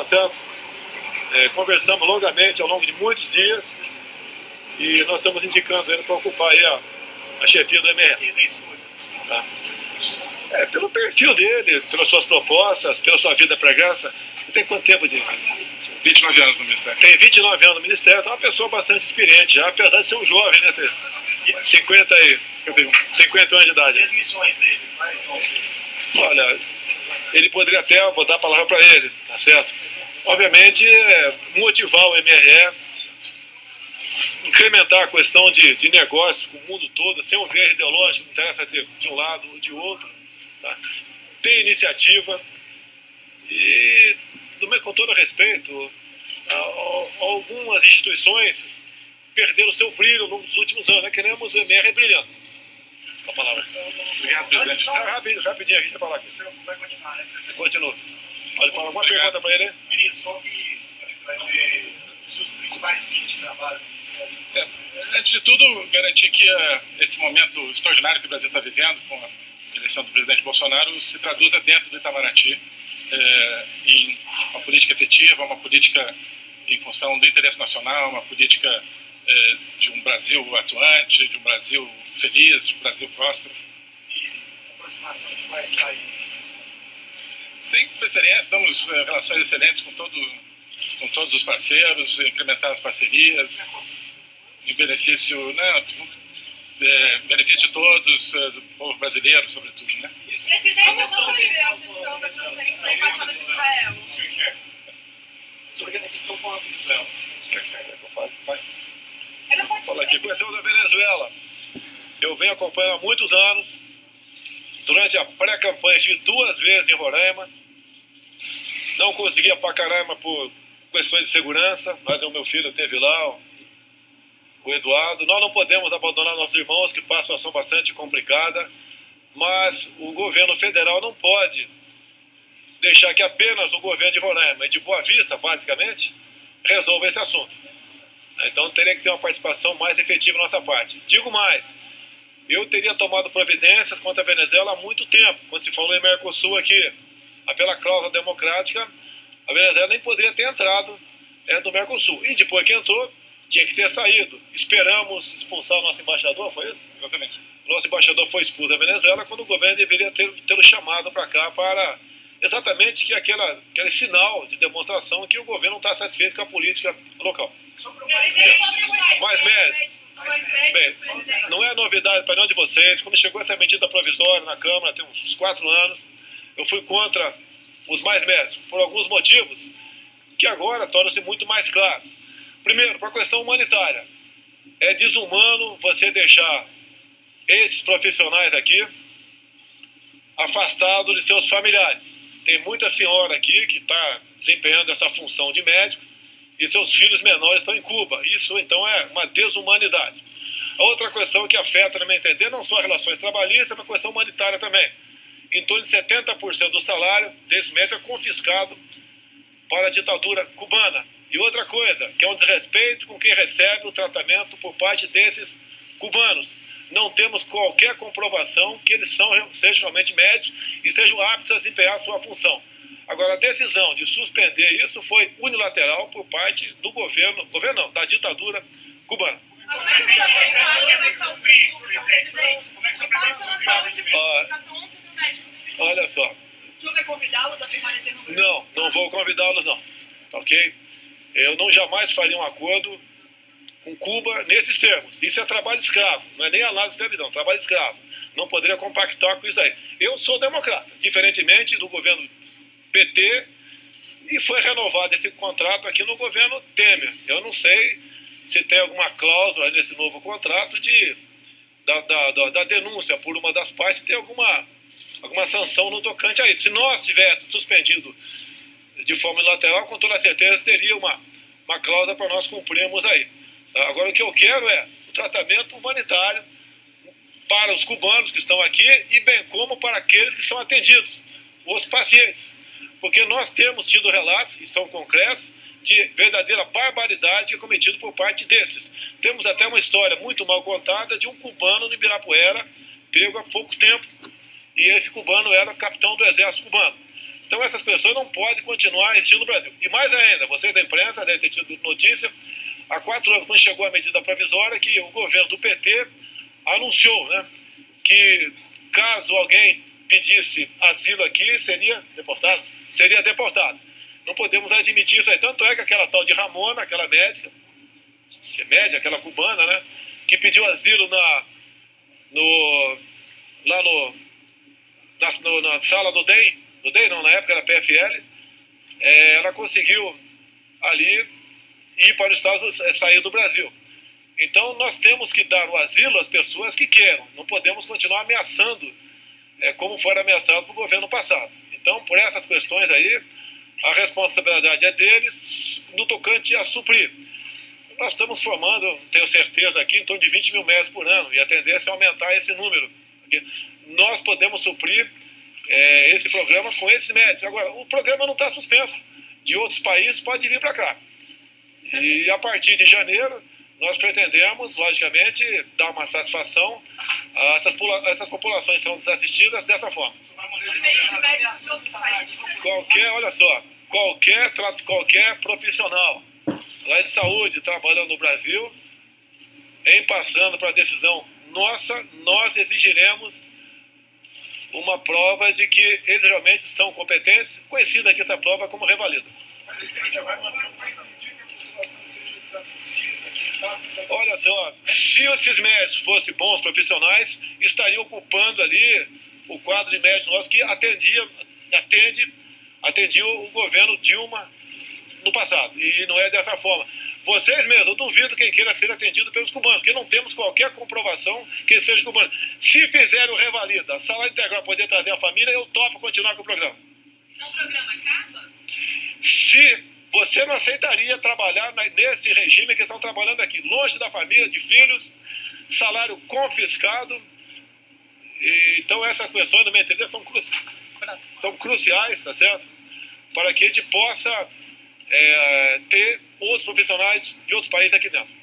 tá certo? Conversamos longamente ao longo de muitos dias e nós estamos indicando ele para ocupar aí a chefia do MRE. Tá? Pelo perfil dele, pelas suas propostas, pela sua vida pregressa. Tem quanto tempo de... 29 anos no Ministério. Tem 29 anos no Ministério, é uma pessoa bastante experiente já, apesar de ser um jovem, né? Ter 50 anos de idade. E as missões dele? Quais vão ser? Olha, ele poderia até, vou dar a palavra para ele, tá certo? Obviamente, motivar o MRE, incrementar a questão de negócios com o mundo todo, sem um viés ideológico, não interessa ter de um lado ou de outro, tá? Ter iniciativa e, com todo respeito, algumas instituições perderam o seu brilho nos últimos anos. Nós queremos o MRE brilhando. A palavra. Obrigado, presidente. Rapidinho, a gente vai falar aqui. O senhor vai continuar, né, presidente? Continua. Olha, fala alguma pergunta para ele, hein? Ministro, qual que vai ser os principais linhas de trabalho do Ministério? Antes de tudo, garantir que esse momento extraordinário que o Brasil está vivendo, com a eleição do presidente Bolsonaro, se traduza dentro do Itamaraty em uma política efetiva, uma política em função do interesse nacional, uma política de um Brasil atuante, de um Brasil feliz, de um Brasil próspero. E aproximação de quais países? Sem preferência, damos relações excelentes com todos os parceiros, incrementar as parcerias, em benefício, benefício de todos, do povo brasileiro, sobretudo, né? Presidente, como você vê a questão da transferência da Embaixada de Israel? Sobre a questão com a Israel. Fala aqui, questão da Venezuela. Eu venho acompanhando há muitos anos. Durante a pré-campanha estive 2 vezes em Roraima. Não consegui ir para Caraima por questões de segurança, mas o meu filho esteve lá, o Eduardo. Nós não podemos abandonar nossos irmãos que passam uma situação bastante complicada, mas o governo federal não pode deixar que apenas o governo de Roraima e de Boa Vista, basicamente, resolva esse assunto. Então teria que ter uma participação mais efetiva da nossa parte. Digo mais, eu teria tomado providências contra a Venezuela há muito tempo, quando se falou em Mercosul aqui, pela cláusula democrática, a Venezuela nem poderia ter entrado no Mercosul. E depois que entrou, tinha que ter saído. Esperamos expulsar o nosso embaixador, foi isso? Exatamente. O nosso embaixador foi expulso da Venezuela quando o governo deveria tê-lo chamado para cá para exatamente que aquele sinal de demonstração que o governo não está satisfeito com a política local. Sobre o mais médico. Mais médicos. Bem, não é novidade para nenhum de vocês. Quando chegou essa medida provisória na Câmara, tem uns 4 anos, eu fui contra os mais médicos, por alguns motivos que agora tornam-se muito mais claros. Primeiro, por questão humanitária. É desumano você deixar esses profissionais aqui afastados de seus familiares. Tem muita senhora aqui que está desempenhando essa função de médico e seus filhos menores estão em Cuba. Isso, então, é uma desumanidade. A outra questão que afeta, na minha entender, não só as relações trabalhistas, mas a questão humanitária também. Em torno de 70% do salário desse médico é confiscado para a ditadura cubana. E outra coisa, que é um desrespeito com quem recebe o tratamento por parte desses cubanos. Não temos qualquer comprovação que eles sejam realmente médicos e sejam aptos a desempenhar a sua função. Agora, a decisão de suspender isso foi unilateral por parte do governo da ditadura cubana. Como é que você vê a relação pública, presidente? Pode ser uma saúde pública, já são 11 mil médicos. Olha só. O senhor vai convidá-los a permanecer no Brasil? Não vou convidá-los não, tá ok? Eu não jamais faria um acordo com Cuba nesses termos. Isso é trabalho escravo, não é nem análise de escravidão, trabalho escravo. Não poderia compactar com isso aí. Eu sou democrata, diferentemente do governo PT, e foi renovado esse contrato aqui no governo Temer. Eu não sei se tem alguma cláusula nesse novo contrato da denúncia por uma das partes, se tem alguma sanção no tocante a isso. Se nós tivéssemos suspendido de forma unilateral, com toda certeza teria uma cláusula para nós cumprirmos aí. Agora, o que eu quero é o tratamento humanitário para os cubanos que estão aqui e bem como para aqueles que são atendidos, os pacientes. Porque nós temos tido relatos, e são concretos, de verdadeira barbaridade que é cometido por parte desses. Temos até uma história muito mal contada de um cubano no Ibirapuera, pego há pouco tempo, e esse cubano era capitão do exército cubano. Então essas pessoas não podem continuar existindo no Brasil. E mais ainda, vocês da imprensa devem ter tido notícia, há 4 anos, quando chegou a medida provisória, que o governo do PT anunciou, né, que caso alguém pedisse asilo aqui, seria deportado. Seria deportado. Não podemos admitir isso aí. Tanto é que aquela tal de Ramona, aquela médica, aquela cubana, né, que pediu asilo na sala do DEM, na época era PFL, ela conseguiu ali ir para os Estados Unidos, sair do Brasil. Então nós temos que dar o asilo às pessoas que queiram, não podemos continuar ameaçando, como foram ameaçados no governo passado. Então, por essas questões aí, a responsabilidade é deles no tocante a suprir. Nós estamos formando, tenho certeza aqui, em torno de 20 mil médicos por ano, e a tendência é aumentar esse número. Porque nós podemos suprir esse programa com esses médicos. Agora, o programa não está suspenso. De outros países pode vir para cá. E a partir de janeiro, nós pretendemos, logicamente, dar uma satisfação a essas populações que são desassistidas dessa forma. Qualquer profissional lá de saúde trabalhando no Brasil, em passando para a decisão nossa, nós exigiremos uma prova de que eles realmente são competentes, conhecida aqui essa prova como revalida. Olha só, se esses médicos fossem bons profissionais, estariam ocupando ali o quadro de médicos nossos que atendia o governo Dilma no passado. E não é dessa forma. Vocês mesmos, eu duvido quem queira ser atendido pelos cubanos, porque não temos qualquer comprovação que eles sejam cubanos. Se fizerem o revalida, salário integral, poder trazer a família, eu topo continuar com o programa. Então o programa acaba? Se você não aceitaria trabalhar nesse regime que estão trabalhando aqui, longe da família, de filhos, salário confiscado. Então essas questões, no meu entender, são cruciais, tá certo? Para que a gente possa ter outros profissionais de outros países aqui dentro.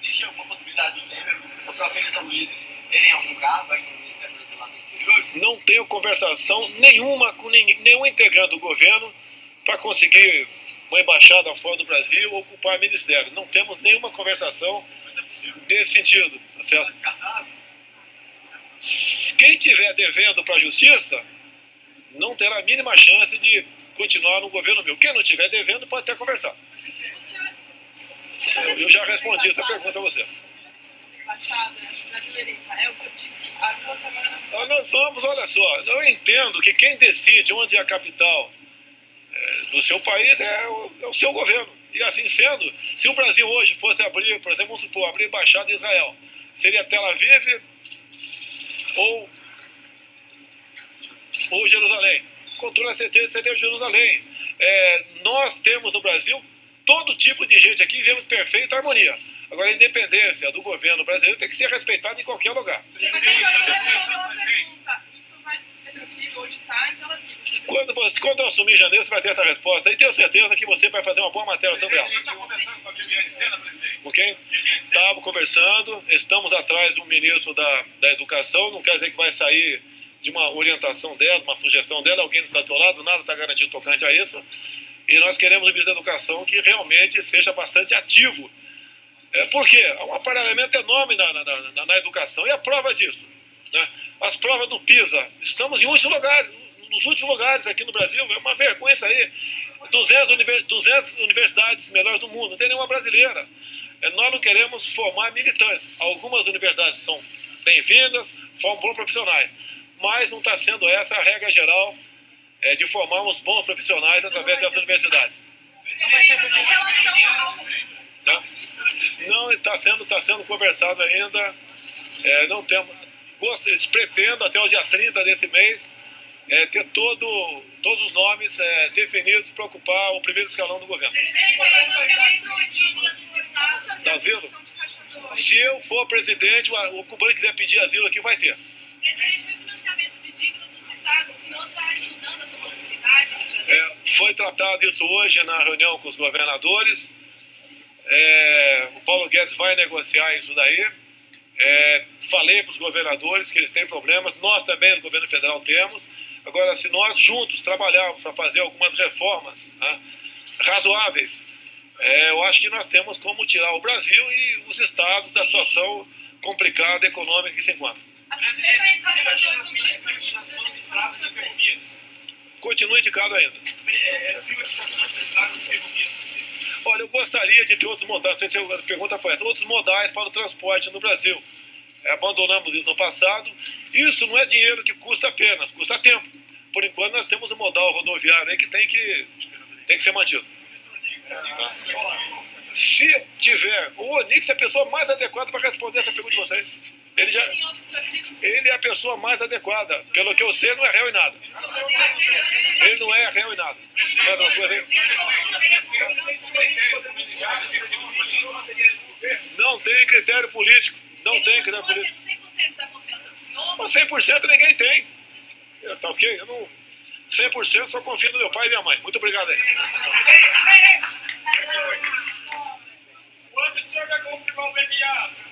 Existe alguma possibilidade do Temer ou próprio Elisa Luiz terem algum cargo aí no Ministério das Relações Exteriores? Não tenho conversação nenhuma com nenhum integrante do governo para conseguir uma embaixada fora do Brasil ou ocupar ministério. Não temos nenhuma conversação nesse sentido, tá certo? Quem estiver devendo para a justiça não terá a mínima chance de continuar no governo meu. Quem não estiver devendo pode até conversar. Eu já respondi essa pergunta a você. Nós vamos, olha só, eu entendo que quem decide onde é a capital do seu país é o seu governo. E assim sendo, se o Brasil hoje fosse abrir, por exemplo, abrir embaixada em Israel, seria Tel Aviv ou Jerusalém. Com toda certeza seria Jerusalém. Nós temos no Brasil todo tipo de gente aqui, vivemos perfeita harmonia. Agora, a independência do governo brasileiro tem que ser respeitada em qualquer lugar. Isso vai ser transferido onde está em Tel Aviv. Quando eu assumir em janeiro, você vai ter essa resposta. E tenho certeza que você vai fazer uma boa matéria sobre ela. Você está conversando com a Viviane Sena, presidente? Com quem? Estava conversando. Estamos atrás do ministro da Educação. Não quer dizer que vai sair de uma orientação dela, uma sugestão dela. Alguém está do seu lado, nada está garantido tocante a isso. E nós queremos um ministro da Educação que realmente seja bastante ativo. Por quê? Há um aparelhamento enorme na educação. E a prova disso, né? As provas do PISA. Estamos em último lugar, nos últimos lugares aqui no Brasil. É uma vergonha isso aí. 200 universidades melhores do mundo. Não tem nenhuma brasileira. Nós não queremos formar militantes. Algumas universidades são bem-vindas, formam bons profissionais. Mas não está sendo essa a regra geral de formarmos bons profissionais através dessas universidades. Não, está sendo conversado ainda. Não temos. Pretendo até o dia 30 desse mês ter todos os nomes definidos para ocupar o primeiro escalão do governo. Da asilo? Se eu for presidente, o cubano que quiser pedir asilo aqui vai ter. Foi tratado isso hoje na reunião com os governadores. O Paulo Guedes vai negociar isso daí. Falei para os governadores que eles têm problemas, nós também, no governo federal, temos. Agora, se nós juntos trabalharmos para fazer algumas reformas, né, razoáveis, eu acho que nós temos como tirar o Brasil e os estados da situação complicada econômica que se encontra. Privatização de estradas e ferrovias. Continua indicado ainda. Privatização de estradas e ferrovias. Olha, eu gostaria de ter outros modais, não sei se a pergunta foi essa, outros modais para o transporte no Brasil. Abandonamos isso no passado. Isso não é dinheiro que custa apenas, custa tempo. Por enquanto nós temos um modal rodoviário aí que tem que ser mantido. Se tiver, o Onix é a pessoa mais adequada para responder essa pergunta de vocês. Ele é a pessoa mais adequada. Pelo que eu sei, não é réu em nada. Ele não é réu em nada. Mais uma coisa aí? Não tem critério político. Não tem critério político. 100% ninguém tem. Tá ok? Eu não... 100% só confio no meu pai e minha mãe. Muito obrigado aí. Quando o senhor vai confirmar o BBA?